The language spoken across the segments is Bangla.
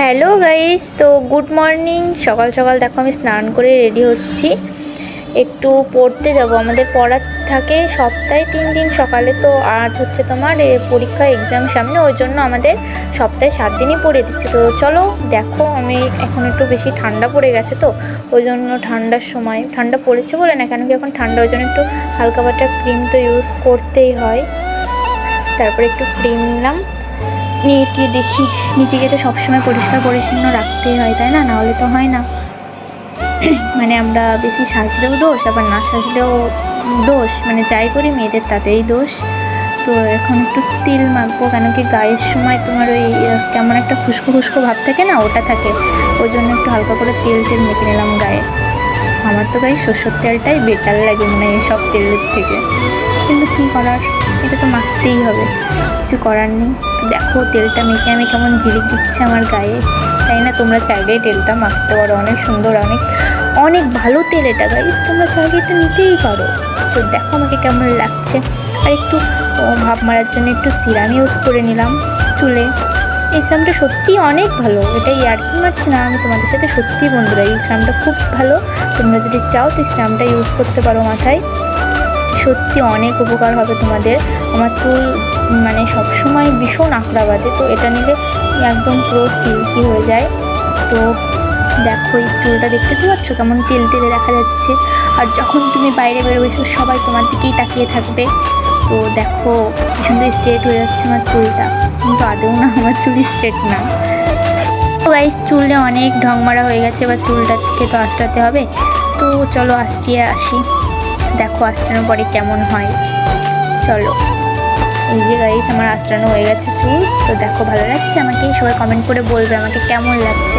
হ্যালো গাইস, তো গুড মর্নিং। সকাল সকাল দেখো আমি স্নান করে রেডি হচ্ছি, একটু পড়তে যাব। আমাদের পড়ার থাকে সপ্তাহে 3 দিন সকালে। তো আজ হচ্ছে তোমার পরীক্ষা এক্সাম সামনে, ওই জন্য আমাদের সপ্তাহে 7 দিনই পড়ে দিচ্ছে। তো চলো দেখো, আমি এখন একটু বেশি ঠান্ডা পড়ে গেছে, তো ওই জন্য ঠান্ডার সময় ঠান্ডা পড়েছে বলে না, কেন কি এখন ঠান্ডা, ওই জন্য একটু হালকা পাতলা ক্রিম তো ইউজ করতেই হয়। তারপরে একটু ক্রিম নিলাম, নিয়ে দেখি নিজেকে তো সবসময় পরিষ্কার পরিচ্ছন্ন রাখতেই হয়, তাই না? নাহলে তো হয় না। মানে আমরা বেশি সাজলেও দোষ, আবার না সাজলেও দোষ, মানে যাই করি মেয়েদের তাতেই দোষ। তো এখন একটু তেল মাখবো, কেন কি গায়ের সময় তোমার ওই কেমন একটা খুশকো খুশকো ভাব থাকে না, ওটা থাকে। ওই জন্য একটু হালকা করে তেল মেখে নিলাম গায়ে। আমার তো গায়ে সরষের তেলটাই বেটার লাগে মানে এইসব তেলের থেকে, কিন্তু কী করার, এটা তো মাখতেই হবে, কিছু করার নেই। তো দেখো তেলটা মেখে আমি কেমন ঝিলিক দিচ্ছে আমার গায়ে, তাই না? তোমরা চাইলেই তেলটা মাখতে পারো, অনেক সুন্দর, অনেক অনেক ভালো তেল এটা গাইস, তোমরা চাইলে এটা নিতেই পারো। তো দেখো আমাকে কেমন লাগছে। আর একটু ভাব মারার জন্য একটু সিরাম ইউজ করে নিলাম চুলে। এই সিরামটা সত্যিই অনেক ভালো, এটা ইয়ার্কি মারছে না, আমি তোমাদের সাথে সত্যি বন্ধুরা, এই সিরামটা খুব ভালো। তোমরা যদি চাও তো সিরামটা ইউজ করতে পারো মাথায়, সত্যি অনেক উপকার হবে তোমাদের। আমার চুল মানে সবসময় ভীষণ আঁকড়া বাঁধে, তো এটা নিলে একদম পুরো সিল্কি হয়ে যায়। তো দেখো এই চুলটা দেখতে পাচ্ছ কেমন তেল তেলে দেখা যাচ্ছে, আর যখন তুমি বাইরে বেরোবে সবাই তোমার দিকেই তাকিয়ে থাকবে। তো দেখো কি সুন্দর স্ট্রেট হয়ে যাচ্ছে আমার চুলটা, কিন্তু আদৌ না, আমার চুল স্ট্রেট না। তো গাইস চুলে অনেক ঢং মারা হয়ে গেছে, এবার চুলটাকে তো আঁচড়াতে হবে। তো চলো আঁচড়িয়ে আসি, দেখো আঁচড়ানোর পরে কেমন হয়। চলো, এই যে গাইস আমার আঁচড়ানো হয়ে গেছে চুল। তো দেখো ভালো লাগছে আমাকে? সবাই কমেন্ট করে বলবে আমাকে কেমন লাগছে।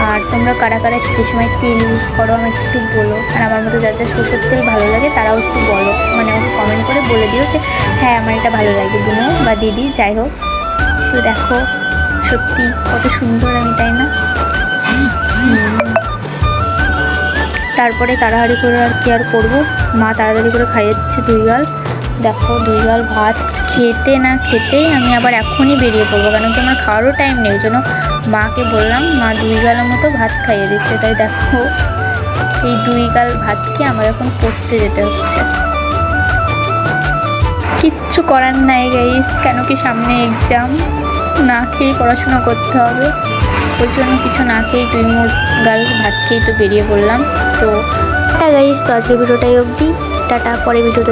আর তোমরা কারা কারা শীতের সময় তেল ইউজ করো আমাকে একটু বলো, আর আমার মতো যার যার সরষের তেল ভালো লাগে তারাও একটু বলো, মানে আমাকে কমেন্ট করে বলে দিও যে হ্যাঁ আমার এটা ভালো লাগে, বোনো বা দিদি যাই হোক। তো দেখো সত্যি কত সুন্দর আমি, তাই না? তারপরে তাড়াতাড়ি করে আর কি আর করবো, মা তাড়াতাড়ি করে খাইয়ে দিচ্ছে 2 গাল। দেখো 2 গাল ভাত খেতে না খেতেই আমি আবার এখনই বেরিয়ে পড়বো, কেন কি আমার খাওয়ারও টাইম নেই। ওই জন্য মাকে বললাম, মা 2 গালের মতো ভাত খাইয়ে দিচ্ছে। তাই দেখো এই 2 গাল ভাত খেয়ে আমার এখন পড়তে যেতে হচ্ছে, কিচ্ছু করার নাই গাইস, কেন কি সামনে এক্সাম, না খেয়েই পড়াশোনা করতে হবে। ওই জন্য কিছু না খেয়েই 2 গাল ভাত খেয়েই তো বেরিয়ে পড়লাম। তো হ্যাঁ গাইস, তো আজকে ভিডিওটাই অবধি, টাটা, পরে ভিডিওতে